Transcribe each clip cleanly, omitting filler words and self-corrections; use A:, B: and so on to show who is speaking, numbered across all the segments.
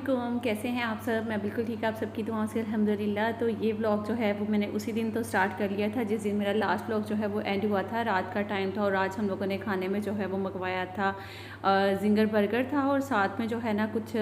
A: अस्सलामुअलैकुम, कैसे हैं आप सब। मैं बिल्कुल ठीक, आप सबकी दुआओं से अल्हम्दुलिल्लाह। तो ये व्लॉग जो है वो मैंने उसी दिन तो स्टार्ट कर लिया था जिस दिन मेरा लास्ट व्लॉग जो है वो एंड हुआ था। रात का टाइम था और आज हम लोगों ने खाने में जो है वो मंगवाया था जिंगर बर्गर था और साथ में जो है ना कुछ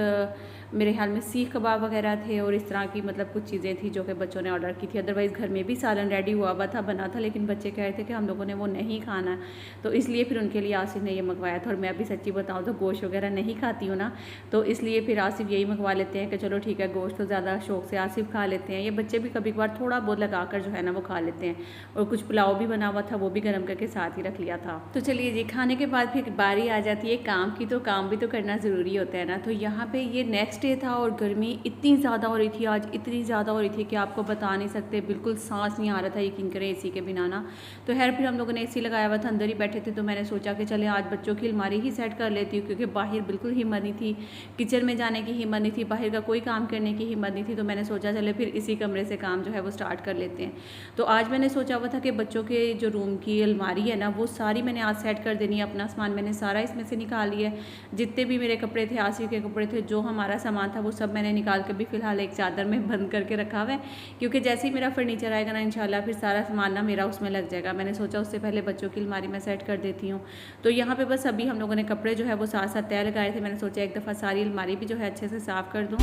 A: मेरे ख्याल में सीख कबाब वगैरह थे और इस तरह की मतलब कुछ चीज़ें थी जो कि बच्चों ने ऑर्डर की थी। अदरवाइज़ घर में भी सालन रेडी हुआ था, बना था, लेकिन बच्चे कह रहे थे कि हम लोगों ने वो नहीं खाना, तो इसलिए फिर उनके लिए आसिफ ने ये मंगवाया था। और मैं भी सच्ची बताऊँ तो गोश्त वगैरह नहीं खाती हूँ ना, तो इसलिए फिर आसिफ यही मंगवा लेते हैं कि चलो ठीक है, गोश्त तो ज़्यादा शौक से आसिफ खा लेते हैं। ये बच्चे भी कभी कभार थोड़ा बहुत लगा कर जो है ना वो खा लेते हैं। और कुछ पुलाव भी बना हुआ था, वो भी गर्म करके साथ ही रख लिया था। तो चलिए जी, खाने के बाद फिर बारी आ जाती है काम की, तो काम भी तो करना ज़रूरी होता है ना। तो यहाँ पे ये नेक्स्ट डे था और गर्मी इतनी ज़्यादा हो रही थी, आज इतनी ज़्यादा हो रही थी कि आपको बता नहीं सकते, बिल्कुल सांस नहीं आ रहा था यकीन करें एसी के बिना ना। तो खैर फिर हम लोगों ने एसी लगाया हुआ था, अंदर ही बैठे थे, तो मैंने सोचा कि चले आज बच्चों की अलमारी ही सेट कर लेती हूँ, क्योंकि बाहर बिल्कुल हिम्मत नहीं थी, किचन में जाने की हिम्मत नहीं थी, बाहर का कोई काम करने की हिम्मत नहीं थी। तो मैंने सोचा चले फिर इसी कमरे से काम जो है वो स्टार्ट कर लेते हैं। तो आज मैंने सोचा हुआ था कि बच्चों के जो रूम की अलमारी है ना वो सारी मैंने आज सेट कर देनी है। अपना सामान मैंने सारा इसमें से निकाल लिया है, जितने भी मेरे कपड़े थे, आसिफ के कपड़े थे, जो हमारा सामान था वो सब मैंने निकाल के भी फिलहाल एक चादर में बंद करके रखा हुआ है, क्योंकि जैसे ही मेरा फर्नीचर आएगा ना इंशाल्लाह फिर सारा सामान ना मेरा उसमें लग जाएगा। मैंने सोचा उससे पहले बच्चों की अलमारी में सेट कर देती हूँ। तो यहाँ पे बस अभी हम लोगों ने कपड़े जो है वो साथ साथ तय लगाए थे। मैंने सोचा एक दफ़ा सारी अलमारी भी जो है अच्छे से साफ़ कर दूँ।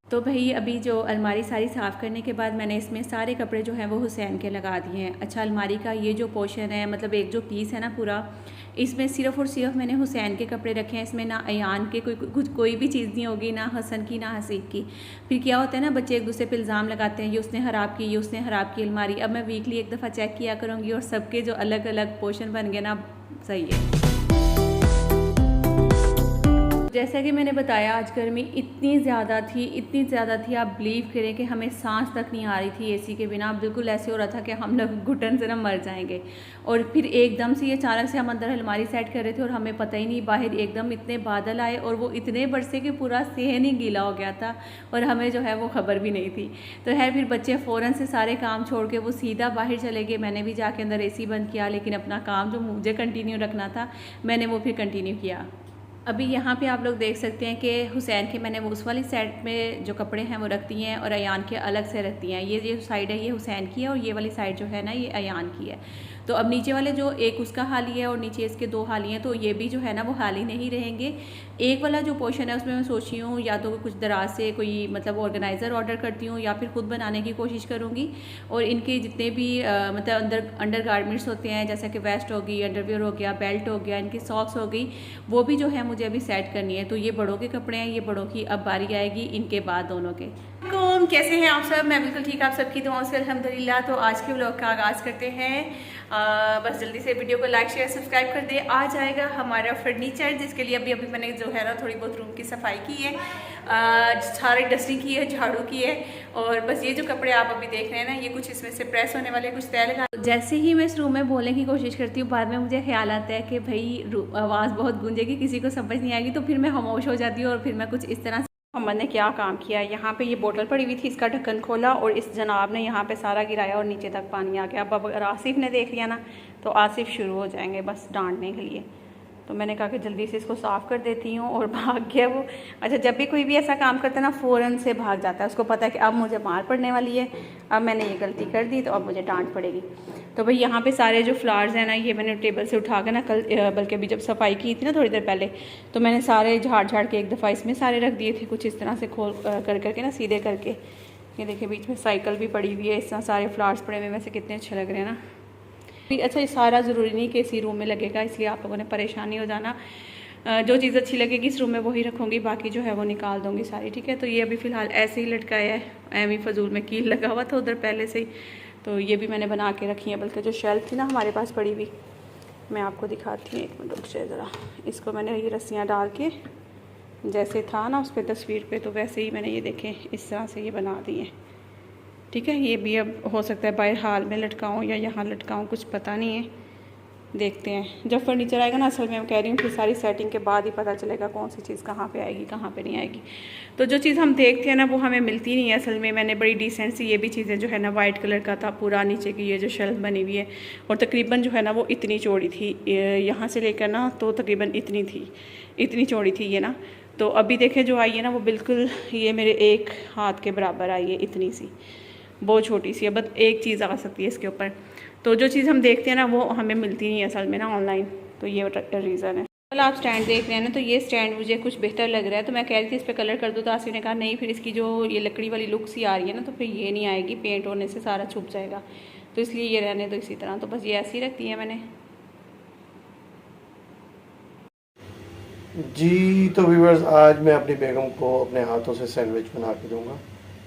A: तो भाई अभी जो अलमारी सारी साफ़ करने के बाद मैंने इसमें सारे कपड़े जो हैं वो हुसैन के लगा दिए हैं। अच्छा, अलमारी का ये जो पोर्शन है, मतलब एक जो पीस है ना पूरा, इसमें सिर्फ़ और सिर्फ मैंने हुसैन के कपड़े रखे हैं। इसमें ना अयान के कोई भी चीज़ नहीं होगी, ना हसन की ना हसीब की। फिर क्या होता है ना, बच्चे एक दूसरे पर इल्ज़ाम लगाते हैं, ये उसने ख़राब की, ये उसने ख़राब की अलमारी। अब मैं वीकली एक दफ़ा चेक किया करूँगी और सबके जो अलग अलग पोर्शन बन गए ना, सही है। जैसा कि मैंने बताया, आज गर्मी इतनी ज़्यादा थी, आप बिलीव करें कि हमें सांस तक नहीं आ रही थी एसी के बिना। बिल्कुल ऐसे हो रहा था कि हम लोग घुटन से ना मर जाएंगे। और फिर एकदम से ये अचानक से हम अंदर अलमारी सेट कर रहे थे और हमें पता ही नहीं, बाहर एकदम इतने बादल आए और वो इतने बरसे कि पूरा सहन ही गीला हो गया था और हमें जो है वो खबर भी नहीं थी। तो है फिर बच्चे फ़ौरन से सारे काम छोड़ के वो सीधा बाहर चले गए। मैंने भी जाके अंदर एसी बंद किया, लेकिन अपना काम जो मुझे कंटिन्यू रखना था मैंने वो फिर कंटिन्यू किया। अभी यहाँ पे आप लोग देख सकते हैं कि हुसैन के मैंने वो उस वाली साइड में जो कपड़े हैं वो रख दिए हैं और अयान के अलग से रख दिए हैं। ये जो साइड है ये हुसैन की है और ये वाली साइड जो है ना ये अयान की है। तो अब नीचे वाले जो एक उसका हाली है और नीचे इसके दो हाली हैं, तो ये भी जो है ना वो हाली नहीं रहेंगे। एक वाला जो पोर्शन है उसमें मैं सोच रही हूँ या तो कुछ दराज से कोई मतलब ऑर्गेनाइज़र ऑर्डर करती हूँ या फिर खुद बनाने की कोशिश करूँगी। और इनके जितने भी मतलब अंडर गारमेंट्स होते हैं, जैसा कि वेस्ट होगी, अंडरवियर हो गया, बेल्ट हो गया, इनकी सॉक्स हो गई, वो भी जो है मुझे अभी सेट करनी है। तो ये बड़ों के कपड़े हैं, ये बड़ों की अब बारी आएगी इनके बाद दोनों के। कैसे हैं आप सब। मैं बिल्कुल ठीक, आप सबकी दुआओं से अल्हम्दुलिल्लाह। तो आज के व्लॉग का आगाज़ करते हैं। बस जल्दी से वीडियो को लाइक शेयर सब्सक्राइब कर दे। आज आएगा हमारा फर्नीचर, जिसके लिए अभी मैंने जो है ना थोड़ी बहुत रूम की सफाई की है, सारी डस्टिंग की है, झाड़ू की है। और बस ये जो कपड़े आप अभी देख रहे हैं ना, ये कुछ इसमें से प्रेस होने वाले, कुछ तय लगा। जैसे ही मैं इस रूम में बोलने की कोशिश करती हूँ, बाद में मुझे ख्याल आता है कि भाई आवाज़ बहुत गूंजेगी, किसी को समझ नहीं आएगी, तो फिर मैं खामोश हो जाती हूँ और फिर मैं कुछ इस तरह। अमन ने क्या काम किया, यहाँ पे ये बोतल पड़ी हुई थी, इसका ढक्कन खोला और इस जनाब ने यहाँ पे सारा गिराया और नीचे तक पानी आ गया। अब अगर आसिफ ने देख लिया ना तो आसिफ शुरू हो जाएंगे बस डांटने के लिए। तो मैंने कहा कि जल्दी से इसको साफ़ कर देती हूँ और भाग गया वो। अच्छा, जब भी कोई भी ऐसा काम करता है ना फ़ौरन से भाग जाता है, उसको पता है कि अब मुझे मार पड़ने वाली है, अब मैंने ये गलती कर दी तो अब मुझे डांट पड़ेगी। तो भाई यहाँ पे सारे जो फ्लावर्स हैं ना, ये मैंने टेबल से उठा के ना कल, बल्कि अभी जब सफाई की थी ना थोड़ी देर पहले, तो मैंने सारे झाड़ के एक दफ़ा इसमें सारे रख दिए थे, कुछ इस तरह से खोल करके ना सीधे करके। ये देखिए बीच में साइकिल भी पड़ी हुई है, इस तरह सारे फ्लावर्स पड़े हुए, वैसे कितने अच्छे लग रहे हैं ना। अच्छा, ये सारा ज़रूरी नहीं कि इसी रूम में लगेगा, इसलिए आप लोगों ने परेशानी हो जाना। जो चीज़ अच्छी लगेगी इस रूम में वही रखूँगी, बाकी जो है वो निकाल दूँगी सारी, ठीक है। तो ये अभी फ़िलहाल ऐसे ही लटकाया है, एम ही फजूल में कील लगा हुआ था उधर पहले से ही, तो ये भी मैंने बना के रखी है। बल्कि जो शेल्फ थी ना हमारे पास पड़ी हुई, मैं आपको दिखाती हूँ, एक मिनट रुक जाए ज़रा। इसको मैंने ये रस्सियाँ डाल के जैसे था ना उस पर तस्वीर पे, तो वैसे ही मैंने ये देखें इस तरह से ये बना दी है, ठीक है। ये भी अब हो सकता है बाहर हाल में लटकाऊँ या यहाँ लटकाऊँ, कुछ पता नहीं है, देखते हैं जब फर्नीचर आएगा ना, असल में मैं कह रही हूँ कि सारी सेटिंग के बाद ही पता चलेगा कौन सी चीज़ कहाँ पे आएगी कहाँ पे नहीं आएगी। तो जो चीज़ हम देखते हैं ना वो हमें मिलती नहीं है असल में। मैंने बड़ी डिसेंट सी ये भी चीज़ें जो है ना वाइट कलर का था पूरा, नीचे की ये जो शेल्फ बनी हुई है और तकरीबन जो है ना वो इतनी चौड़ी थी, यहाँ से लेकर ना तो तकरीबन इतनी चौड़ी थी ये ना। तो अभी देखें जो आई है ना वो बिल्कुल ये मेरे एक हाथ के बराबर आई है, इतनी सी, बहुत छोटी सी है। बस एक चीज़ आ सकती है इसके ऊपर। तो जो चीज़ हम देखते हैं ना वो हमें मिलती नहीं है असल में ना ऑनलाइन, तो ये रीज़न है। कल आप स्टैंड देख रहे हैं ना, तो ये स्टैंड मुझे कुछ बेहतर लग रहा है, तो मैं कह रही थी इस पर कलर कर दूँ, तो आसिफ ने कहा नहीं फिर इसकी जो ये लकड़ी वाली लुक सी आ रही है ना तो फिर ये नहीं आएगी, पेंट होने से सारा छुप जाएगा, तो इसलिए ये रहने दो इसी तरह। तो बस ये ऐसी रखती है मैंने।
B: जी तो व्यूअर्स, आज मैं अपनी बेगम को अपने हाथों से सैंडविच बना के दूंगा,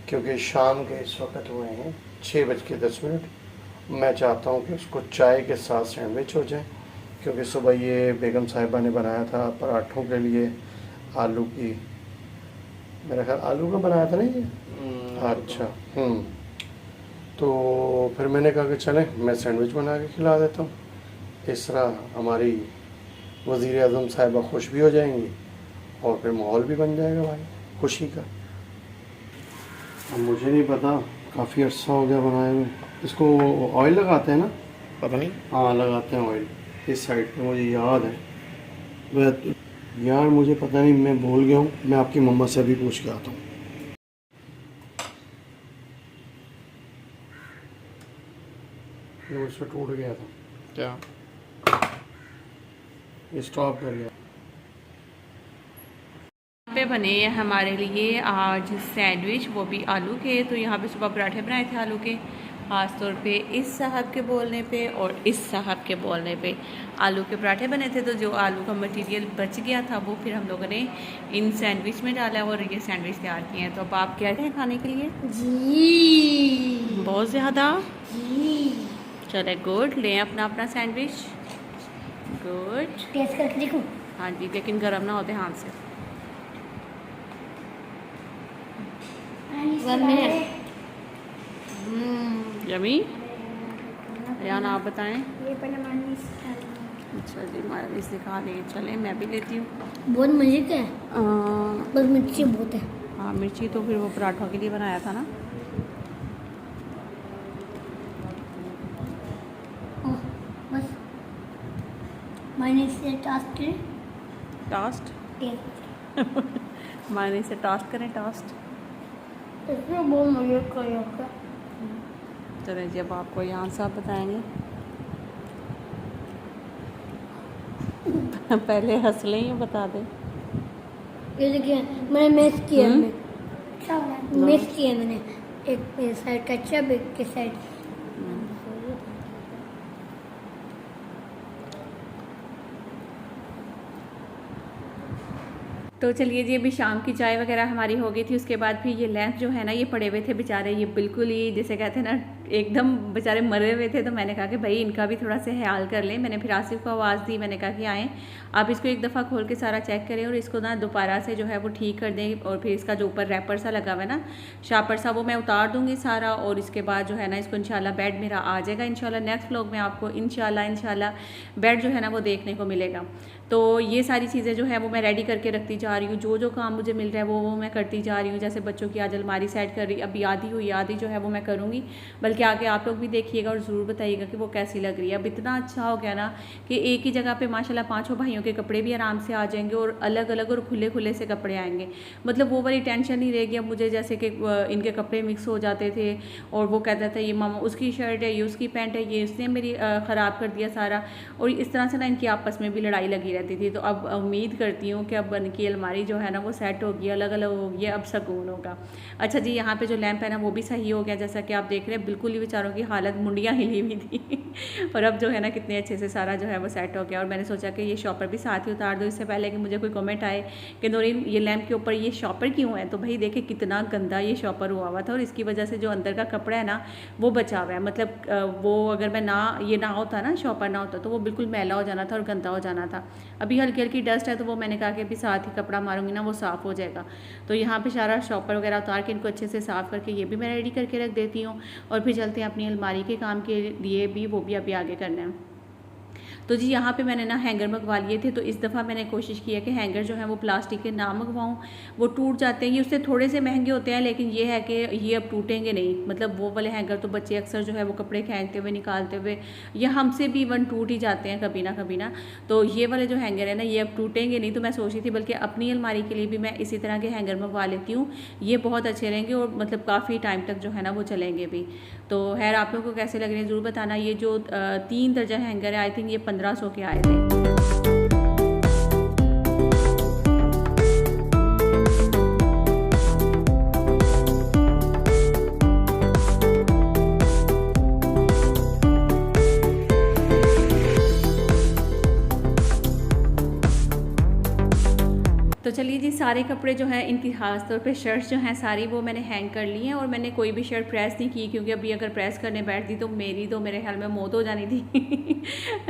B: क्योंकि शाम के इस वक्त हुए हैं 6:10। मैं चाहता हूं कि उसको चाय के साथ सैंडविच हो जाए, क्योंकि सुबह ये बेगम साहिबा ने बनाया था पराठों के लिए आलू की, मेरा ख्याल आलू का बनाया था ना ये। अच्छा तो फिर मैंने कहा कि चलें मैं सैंडविच बना के खिला देता हूँ, इस तरह हमारी वज़ीर आज़म साहिबा खुश भी हो जाएंगी और फिर माहौल भी बन जाएगा भाई खुशी का। अब मुझे नहीं पता, काफ़ी अर्सा हो गया बनाए हुए। इसको ऑयल लगाते हैं ना?
C: पता नहीं।
B: हाँ लगाते हैं ऑयल इस साइड पे, मुझे याद है। यार मुझे पता नहीं, मैं भूल गया हूँ, मैं आपकी मम्मा से भी पूछ के आता हूँ। ये मुझसे टूट गया था
C: क्या?
B: ये स्टॉप कर गया।
A: पे बने हैं हमारे लिए आज सैंडविच, वो भी आलू के। तो यहाँ पे सुबह पराठे बनाए थे आलू के, ख़ास तौर पे इस साहब के बोलने पे और इस साहब के बोलने पे आलू के पराठे बने थे। तो जो आलू का मटेरियल बच गया था वो फिर हम लोगों ने इन सैंडविच में डाला और ये सैंडविच तैयार किए हैं। तो अब आप क्या हैं खाने के लिए?
D: जी
A: बहुत ज़्यादा।
D: जी
A: चले गुड, लें अपना अपना सैंडविच। गुड,
D: टेस्ट करके देखूं?
A: हाँ जी, लेकिन गर्म ना होते हाथ से। यमी। यान आप बताएं।
D: ये मायनीज
A: अच्छा जी, मायनीज दिखा दें, चलें मैं भी लेती हूँ।
D: बहुत मजे का है, बस मिर्ची बहुत है।
A: हाँ मिर्ची तो फिर वो पराठों के लिए बनाया था ना।
D: बस मायनीज से टोस्ट करें।
A: टोस्ट मायनीज से टोस्ट करें, टोस्ट।
D: इसमें बहुत मजे का है।
A: चलें जी, अब आपको यहाँ साहब बताएंगे। पहले हंस लें या बता दें?
D: ये देखिए मैंने मिक्स किया, मिक्स किया मैंने, एक साइड कच्चा एक के साइड।
A: तो चलिए जी, अभी शाम की चाय वगैरह हमारी हो गई थी। उसके बाद फिर ये लैंप जो है ना ये पड़े हुए थे बेचारे, ये बिल्कुल ही जैसे कहते हैं ना एकदम बेचारे मरे हुए थे। तो मैंने कहा कि भाई इनका भी थोड़ा सा ख्याल कर लें। मैंने फिर आसिफ को आवाज़ दी, मैंने कहा कि आएँ आप इसको एक दफ़ा खोल के सारा चेक करें और इसको ना दोबारा से जो है वो ठीक कर दें। और फिर इसका जो ऊपर रैपर सा लगा हुआ है ना, शापर सा, वो मैं उतार दूँगी सारा। और इसके बाद जो है ना इसको इंशाल्लाह बेड मेरा आ जाएगा। इंशाल्लाह नेक्स्ट व्लॉग में आपको इंशाल्लाह बेड जो है ना वो देखने को मिलेगा। तो ये सारी चीज़ें जो है वो मैं रेडी करके रखती जा रही हूँ। जो काम मुझे मिल रहा है वो मैं करती जा रही हूँ। जैसे बच्चों की आज अलमारी सेट कर रही, अभी आधी हुई, आधी जो है वो मैं करूँगी। बल्कि आगे आप लोग भी देखिएगा और ज़रूर बताइएगा कि वो कैसी लग रही है। अब इतना अच्छा हो गया ना कि एक ही जगह पे माशाल्लाह पाँचों भाइयों के कपड़े भी आराम से आ जाएंगे और अलग अलग और खुले खुले से कपड़े आएंगे। मतलब वो वाली टेंशन नहीं रहेगी अब मुझे, जैसे कि इनके कपड़े मिक्स हो जाते थे और वो कहता था ये मामा उसकी शर्ट है, ये उसकी पैंट है, ये उसने मेरी ख़राब कर दिया सारा। और इस तरह से ना इनकी आपस में भी लड़ाई लगी रहती थी। तो अब उम्मीद करती हूँ कि अब इनकी अलमारी जो है ना वो सेट होगी, अलग अलग होगी, अब सुकून होगा। अच्छा जी, यहाँ पे जो लैंप है ना वो भी सही हो गया, जैसा कि आप देख रहे हैं। बिल्कुल ही बेचारों की हालत, मुंडियाँ हिली हुई थी और अब जो है ना कितने अच्छे से सारा जो है वो सेट हो गया। और मैंने सोचा कि ये शॉपर भी साथ ही उतार दो, इससे पहले कि मुझे कोई कमेंट आए कि नूरीन ये लैंप के ऊपर ये शॉपर क्यों है। तो भाई देखे कितना गंदा ये शॉपर हुआ हुआ था और इसकी वजह से जो अंदर का कपड़ा है ना वो बचा हुआ है। मतलब वो अगर मैं ये ना होता ना, शॉपर ना होता, तो वो बिल्कुल मैला हो जाना था और गंदा हो जाना था। अभी हल्की हल्की डस्ट है तो वो मैंने कहा कि अभी साथ ही कपड़ा मारूंगी ना वो साफ़ हो जाएगा। तो यहाँ पे सारा शॉपर वगैरह उतार के इनको अच्छे से साफ़ करके ये भी मैं रेडी करके रख देती हूँ। और फिर चलते हैं अपनी अलमारी के काम के लिए भी, वो भी अभी आगे करना है। तो जी यहाँ पे मैंने ना हैंगर मंगवा लिए थे, तो इस दफ़ा मैंने कोशिश की है कि हैंगर जो है वो प्लास्टिक के ना मंगवाऊँ, वो टूट जाते हैं। ये उससे थोड़े से महंगे होते हैं, लेकिन ये है कि ये अब टूटेंगे नहीं। मतलब वो वाले हैंगर तो बच्चे अक्सर जो है वो कपड़े फेंकते हुए निकालते हुए, या हमसे भी इवन टूट ही जाते हैं कभी ना। तो ये वाले जो हैंगर है ना ये अब टूटेंगे नहीं। तो मैं सोच रही थी बल्कि अपनी अलमारी के लिए भी मैं इसी तरह के हैंगर मंगवा लेती हूँ, ये बहुत अच्छे रहेंगे और मतलब काफ़ी टाइम तक जो है ना वो चलेंगे भी। तो खैर आप लोगों को कैसे लग रहे हैं ज़रूर बताना। ये जो 3 दर्जन हैंगर है आई थिंक ये 1500 के आए थे। तो चलिए जी, सारे कपड़े जो हैं इनकी खास तौर पे शर्ट्स जो हैं सारी वो मैंने हैंग कर ली हैं, और मैंने कोई भी शर्ट प्रेस नहीं की, क्योंकि अभी अगर प्रेस करने बैठती तो मेरे ख्याल में मौत हो जानी थी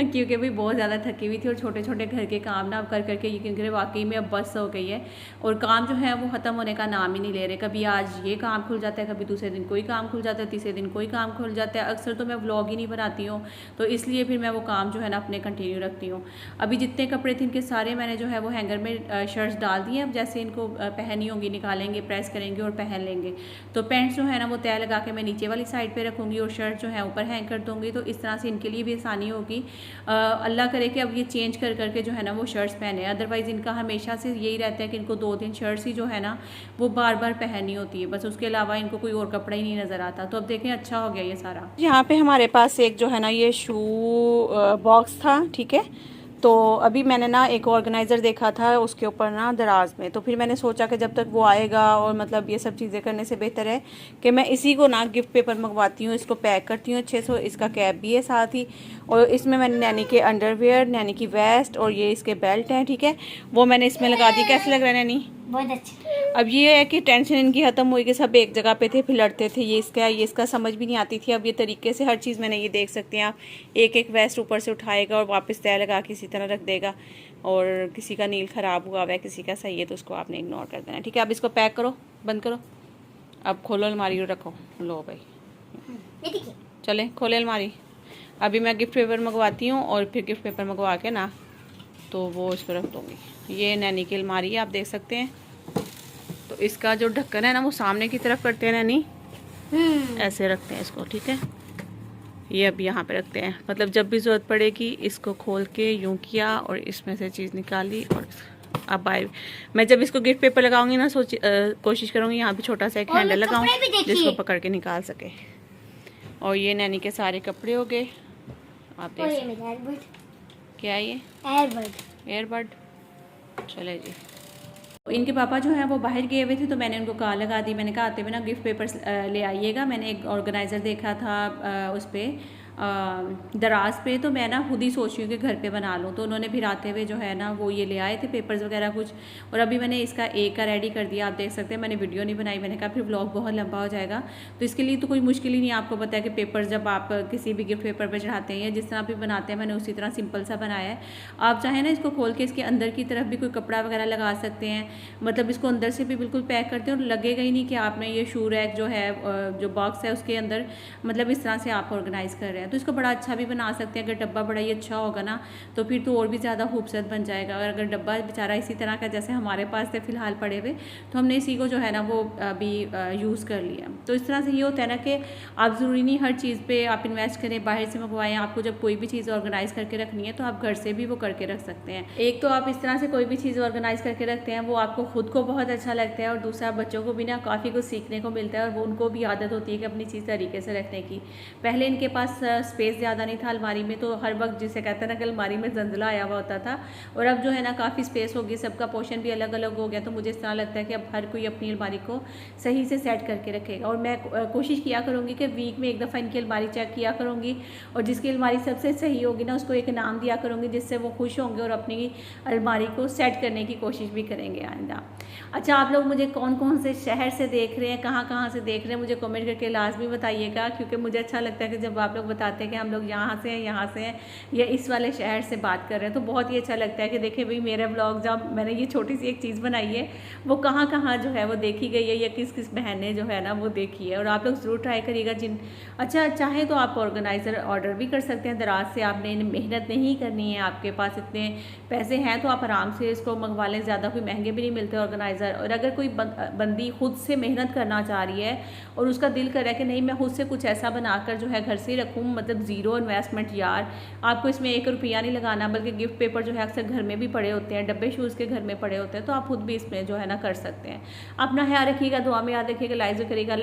A: क्योंकि अभी बहुत ज़्यादा थकी हुई थी, और छोटे छोटे घर के काम ना अब कर करके यकीन करें वाकई में अब बस हो गई है, और काम जो है वो ख़त्म होने का नाम ही नहीं ले रहे। कभी आज ये काम खुल जाता है, कभी दूसरे दिन कोई काम खुल जाता है, तीसरे दिन कोई काम खुल जाता है। अक्सर तो मैं व्लॉग ही नहीं बनाती हूँ, तो इसलिए फिर मैं वो काम जो है ना अपने कंटिन्यू रखती हूँ। अभी जितने कपड़े थे इनके सारे मैंने जो है वो हैंगर में शर्ट्स डाल दिए। अब जैसे इनको पहनी होंगी निकालेंगे, प्रेस करेंगे और पहन लेंगे। तो पैंट्स जो है ना वो तय लगा के मैं नीचे वाली साइड पे रखूँगी, और शर्ट जो है ऊपर हैंग कर दूँगी। तो इस तरह से इनके लिए भी आसानी होगी। अल्लाह करे कि अब ये चेंज कर करके जो है ना वो शर्ट्स पहने, अदरवाइज़ इनका हमेशा से यही रहता है कि इनको 2-3 शर्ट्स ही जो है ना वो बार बार पहननी होती है, बस उसके अलावा इनको कोई और कपड़ा ही नहीं नज़र आता। तो अब देखें अच्छा हो गया ये सारा। यहाँ पे हमारे पास एक जो है ना ये शू बॉक्स था, ठीक है। तो अभी मैंने ना एक ऑर्गेनाइज़र देखा था उसके ऊपर ना दराज में, तो फिर मैंने सोचा कि जब तक वो आएगा और मतलब ये सब चीज़ें करने से बेहतर है कि मैं इसी को ना गिफ्ट पेपर मंगवाती हूँ, इसको पैक करती हूँ अच्छे से। इसका कैप भी है साथ ही, और इसमें मैंने नैनी के अंडरवेयर, नैनी की वेस्ट और ये इसके बेल्ट हैं, ठीक है, वो मैंने इसमें लगा दी। कैसे लग रहा है नैनी?
D: बहुत अच्छा।
A: अब ये है कि टेंशन इनकी ख़त्म हुई कि सब एक जगह पे थे, फिर लड़ते थे, ये इसका समझ भी नहीं आती थी। अब ये तरीके से हर चीज़ मैंने ये देख सकते हैं आप, एक एक वेस्ट ऊपर से उठाएगा और वापस तय लगा के इसी तरह रख देगा। और किसी का नील ख़राब हुआ है, किसी का सही है, तो उसको आपने इग्नोर कर देना, ठीक है। अब इसको पैक करो, बंद करो, अब खोलो अलमारी और रखो। लो भाई चले खोले अलमारी। अभी मैं गिफ्ट पेपर मंगवाती हूँ, और फिर गिफ्ट पेपर मंगवा के ना तो वो इस पर रख दूँगी। ये नैनी की अलमारी है, आप देख सकते हैं। तो इसका जो ढक्कन है ना वो सामने की तरफ करते हैं नैनी, ऐसे रखते हैं इसको, ठीक है। ये अब यहाँ पे रखते हैं, मतलब जब भी ज़रूरत पड़ेगी इसको खोल के यूँ किया और इसमें से चीज़ निकाली। और अब मैं जब इसको गिफ्ट पेपर लगाऊंगी ना कोशिश करूँगी यहाँ पे छोटा सा एक हैंडल लगाऊँ जिसको पकड़ के निकाल सके। और ये नैनी के सारे कपड़े हो गए, आप देख क्या है ये एयरबड। चले जी, इनके पापा जो हैं वो बाहर गए हुए थे, तो मैंने उनको कॉल लगा दी। मैंने कहा आते हुए ना गिफ्ट पेपर्स ले आइएगा। मैंने एक ऑर्गेनाइज़र देखा था उस पर दराज पे, तो मैं ना खुद ही सोच रही हूँ कि घर पे बना लूँ। तो उन्होंने फिर आते हुए जो है ना वो ये ले आए थे पेपर्स वगैरह कुछ, और अभी मैंने इसका एक का रेडी कर दिया। आप देख सकते हैं मैंने वीडियो नहीं बनाई, मैंने कहा फिर व्लॉग बहुत लंबा हो जाएगा। तो इसके लिए तो कोई मुश्किल ही नहीं, आपको पता है कि पेपर्स जब आप किसी भी गिफ्ट पेपर पर चढ़ाते हैं या जिस तरह भी बनाते हैं, मैंने उसी तरह सिंपल सा बनाया है। आप चाहें ना इसको खोल के इसके अंदर की तरफ भी कोई कपड़ा वगैरह लगा सकते हैं, मतलब इसको अंदर से भी बिल्कुल पैक करते हैं और लगेगा ही नहीं कि आपने ये शू रैक जो है जो बॉक्स है उसके अंदर मतलब इस तरह से आप ऑर्गेनाइज़ कर रहे हैं। तो इसको बड़ा अच्छा भी बना सकते हैं, अगर डब्बा बड़ा ही अच्छा होगा ना तो फिर तो और भी ज़्यादा खूबसूरत बन जाएगा। और अगर डब्बा बेचारा इसी तरह का जैसे हमारे पास थे फ़िलहाल पड़े हुए, तो हमने इसी को जो है ना वो अभी यूज़ कर लिया। तो इस तरह से ये होता है ना कि आप ज़रूरी नहीं हर चीज़ पे आप इन्वेस्ट करें, बाहर से मंगवाएं। आपको जब कोई भी चीज़ ऑर्गेनाइज़ करके रखनी है तो आप घर से भी वो करके रख सकते हैं। एक तो आप इस तरह से कोई भी चीज़ ऑर्गेनाइज़ करके रखते हैं, वो आपको खुद को बहुत अच्छा लगता है, और दूसरा बच्चों को भी ना काफ़ी कुछ सीखने को मिलता है, और वो उनको भी आदत होती है कि अपनी चीज़ तरीके से रखने की। पहले इनके पास स्पेस ज़्यादा नहीं था अलमारी में, तो हर वक्त जिसे कहते हैं ना कि अलमारी में जंजला आया हुआ होता था, और अब जो है ना काफ़ी स्पेस होगी, सबका पोर्शन भी अलग अलग हो गया। तो मुझे इस तरह लगता है कि अब हर कोई अपनी अलमारी को सही से सेट करके रखेगा। और मैं कोशिश किया करूँगी कि वीक में एक दफ़ा इनकी अलमारी चेक किया करूँगी, और जिसकी अलमारी सबसे सही होगी ना उसको एक इनाम दिया करूँगी, जिससे वो खुश होंगे और अपनी अलमारी को सेट करने की कोशिश भी करेंगे आइंदा। अच्छा, आप लोग मुझे कौन कौन से शहर से देख रहे हैं, कहाँ कहाँ से देख रहे हैं, मुझे कमेंट करके लाजमी बताइएगा, क्योंकि मुझे अच्छा लगता है कि जब आप लोग बताते हैं कि हम लोग यहाँ से हैं या इस वाले शहर से बात कर रहे हैं, तो बहुत ही अच्छा लगता है कि देखिए भाई मेरा ब्लॉग जब मैंने ये छोटी सी एक चीज़ बनाई है वो कहाँ कहाँ जो है वो देखी गई है या किस किस बहन ने जो है ना वो देखी है। और आप लोग ज़रूर ट्राई करिएगा। अच्छा चाहे तो आप ऑर्गेनाइज़र ऑर्डर भी कर सकते हैं दराज से, आपने मेहनत नहीं करनी है, आपके पास इतने पैसे हैं तो आप आराम से इसको मंगवा लें, ज़्यादा कोई महंगे भी नहीं मिलते ऑर्गेनाइज़र। और अगर कोई बंदी खुद से मेहनत करना चाह रही है और उसका दिल कर रहा है कि नहीं मैं खुद से कुछ ऐसा बनाकर जो है घर से ही रखूँ, मतलब ज़ीरो इन्वेस्टमेंट यार, आपको इसमें 1 रुपया नहीं लगाना, बल्कि गिफ्ट पेपर जो है अक्सर घर में भी पड़े होते हैं, डब्बे शूज़ के घर में पड़े होते हैं, तो आप खुद भी इसमें जो है ना कर सकते हैं। अपना ख्याल रखिएगा, दुआ में याद रखिएगा, लाइक करिएगा।